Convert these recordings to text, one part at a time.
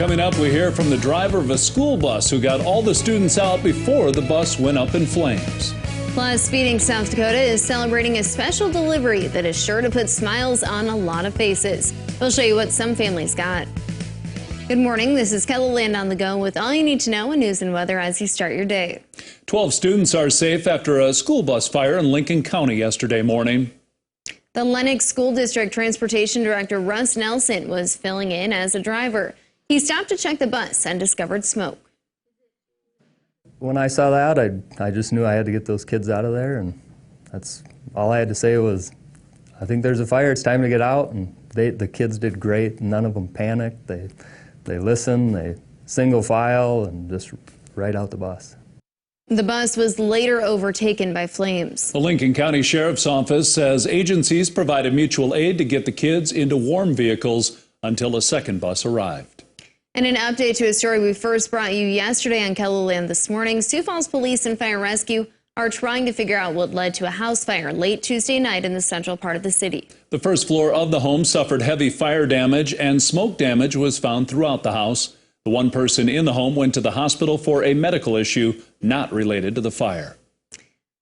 Coming up, we hear from the driver of a school bus who got all the students out before the bus went up in flames. Plus, Speeding South Dakota is celebrating a special delivery that is sure to put smiles on a lot of faces. We'll show you what some families got. Good morning, this is KELOLAND on the go with all you need to know in news and weather as you start your day. 12 students are safe after a school bus fire in Lincoln County yesterday morning. The Lennox School District Transportation Director Russ Nelson was filling in as a driver. He stopped to check the bus and discovered smoke. When I saw that, I just knew I had to get those kids out of there, and that's all I had to say was, I think there's a fire, it's time to get out, and the kids did great. None of them panicked. They listened, they single file, and just right out the bus. The bus was later overtaken by flames. The Lincoln County Sheriff's Office says agencies provided mutual aid to get the kids into warm vehicles until a second bus arrived. And an update to a story we first brought you yesterday on KELOLAND this morning. Sioux Falls Police and Fire Rescue are trying to figure out what led to a house fire late Tuesday night in the central part of the city. The first floor of the home suffered heavy fire damage, and smoke damage was found throughout the house. The one person in the home went to the hospital for a medical issue not related to the fire.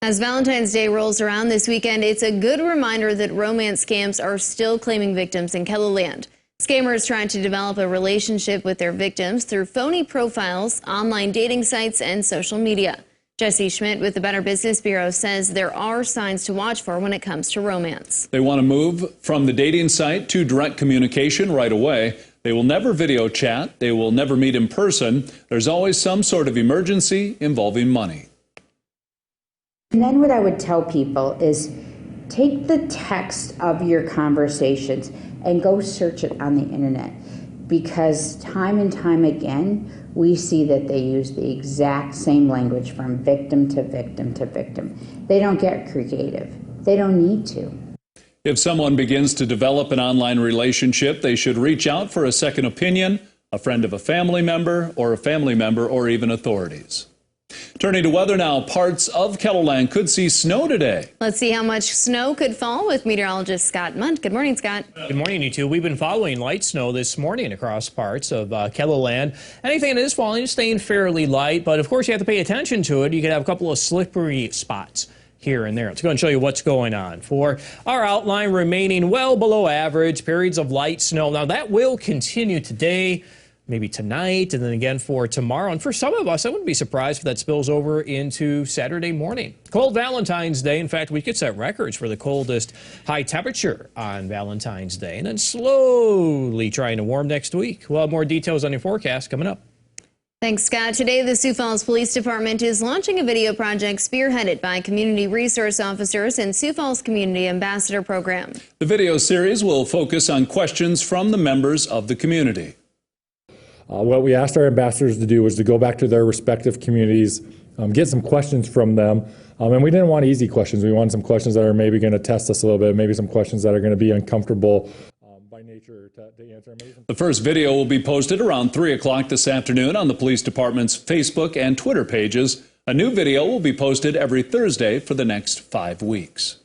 As Valentine's Day rolls around this weekend, it's a good reminder that romance scams are still claiming victims in KELOLAND. Scammers trying to develop a relationship with their victims through phony profiles, online dating sites, and social media. Jesse Schmidt with the Better Business Bureau says there are signs to watch for when it comes to romance. They want to move from the dating site to direct communication right away. They will never video chat. They will never meet in person. There's always some sort of emergency involving money. And then what I would tell people is take the text of your conversations and go search it on the internet, because time and time again we see that they use the exact same language from victim to victim to victim. They don't get creative. They don't need to. If someone begins to develop an online relationship, they should reach out for a second opinion, a friend of a family member, or even authorities. Turning to weather now, parts of KELOLAND could see snow today. Let's see how much snow could fall with meteorologist Scott Munt. Good morning, Scott. Good morning, you two. We've been following light snow this morning across parts of KELOLAND. Anything that is falling is staying fairly light, but of course you have to pay attention to it. You could have a couple of slippery spots here and there. Let's go and show you what's going on. For our outline, remaining well below average, periods of light snow. Now that will continue today, maybe tonight, and then again for tomorrow. And for some of us, I wouldn't be surprised if that spills over into Saturday morning. Cold Valentine's Day. In fact, we could set records for the coldest high temperature on Valentine's Day. And then slowly trying to warm next week. We'll have more details on your forecast coming up. Thanks, Scott. Today, the Sioux Falls Police Department is launching a video project spearheaded by community resource officers and Sioux Falls Community Ambassador Program. The video series will focus on questions from the members of the community. What we asked our ambassadors to do was to go back to their respective communities, get some questions from them. And we didn't want easy questions. We wanted some questions that are maybe going to test us a little bit, maybe some questions that are going to be uncomfortable by nature to answer. The first video will be posted around 3 o'clock this afternoon on the police department's Facebook and Twitter pages. A new video will be posted every Thursday for the next 5 weeks.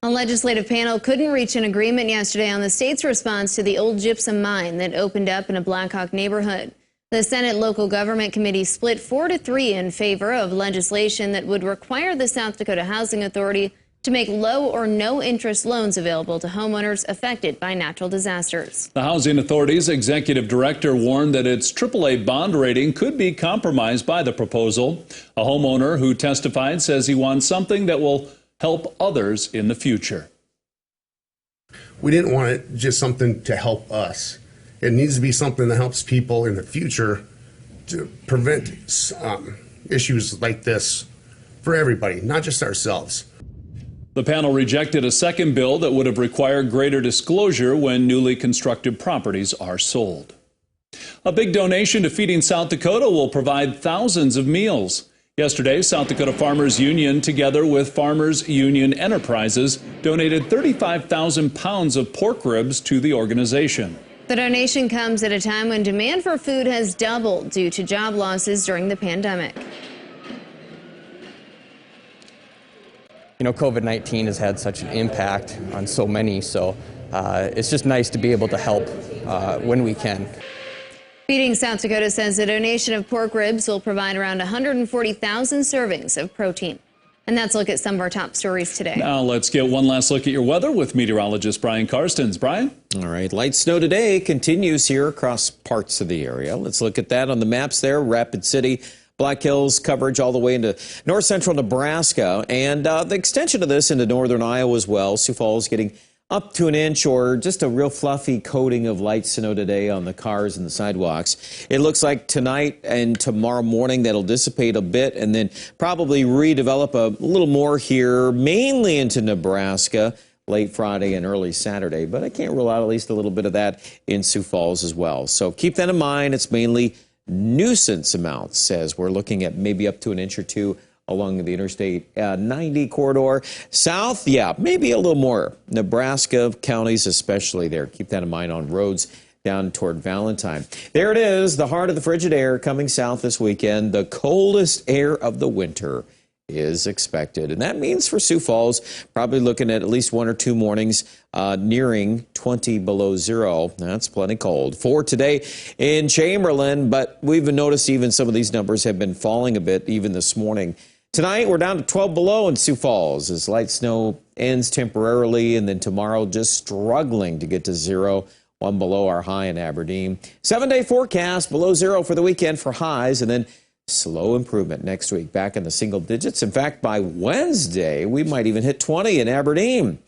A legislative panel couldn't reach an agreement yesterday on the state's response to the old gypsum mine that opened up in a Blackhawk neighborhood. The Senate Local Government Committee split 4-3 in favor of legislation that would require the South Dakota Housing Authority to make low or no interest loans available to homeowners affected by natural disasters. The Housing Authority's executive director warned that its AAA bond rating could be compromised by the proposal. A homeowner who testified says he wants something that will help others in the future. We didn't want it just something to help us. It needs to be something that helps people in the future to prevent issues like this for everybody, not just ourselves. The panel rejected a second bill that would have required greater disclosure when newly constructed properties are sold. A big donation to Feeding South Dakota will provide thousands of meals. Yesterday, South Dakota Farmers Union, together with Farmers Union Enterprises, donated 35,000 pounds of pork ribs to the organization. The donation comes at a time when demand for food has doubled due to job losses during the pandemic. You know, COVID-19 has had such an impact on so many, so it's just nice to be able to help when we can. Feeding South Dakota says a donation of pork ribs will provide around 140,000 servings of protein. And that's a look at some of our top stories today. Now let's get one last look at your weather with meteorologist Brian Karstens. Brian? All right, light snow today continues here across parts of the area. Let's look at that on the maps there. Rapid City, Black Hills coverage all the way into north central Nebraska, and the extension of this into northern Iowa as well. Sioux Falls getting up to an inch or just a real fluffy coating of light snow today on the cars and the sidewalks. It looks like tonight and tomorrow morning that'll dissipate a bit and then probably redevelop a little more here, mainly into Nebraska, late Friday and early Saturday. But I can't rule out at least a little bit of that in Sioux Falls as well. So keep that in mind. It's mainly nuisance amounts as we're looking at maybe up to an inch or two along the Interstate 90 corridor. South, yeah, maybe a little more. Nebraska counties especially there. Keep that in mind on roads down toward Valentine. There it is, the heart of the frigid air coming south this weekend. The coldest air of the winter is expected. And that means for Sioux Falls, probably looking at least 1 or 2 mornings nearing 20 below zero. That's plenty cold. For today in Chamberlain, but we've noticed even some of these numbers have been falling a bit even this morning. Tonight, we're down to 12 below in Sioux Falls as light snow ends temporarily, and then tomorrow just struggling to get to zero, 1 below our high in Aberdeen. 7-day forecast, below zero for the weekend for highs, and then slow improvement next week, back in the single digits. In fact, by Wednesday, we might even hit 20 in Aberdeen.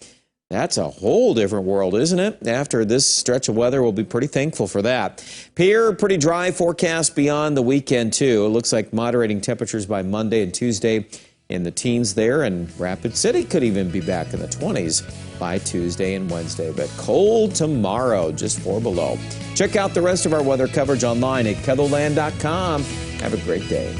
That's a whole different world, isn't it? After this stretch of weather, we'll be pretty thankful for that. Pierre, pretty dry forecast beyond the weekend, too. It looks like moderating temperatures by Monday and Tuesday in the teens there, and Rapid City could even be back in the 20s by Tuesday and Wednesday. But cold tomorrow, just 4 below. Check out the rest of our weather coverage online at KELOLAND.com. Have a great day.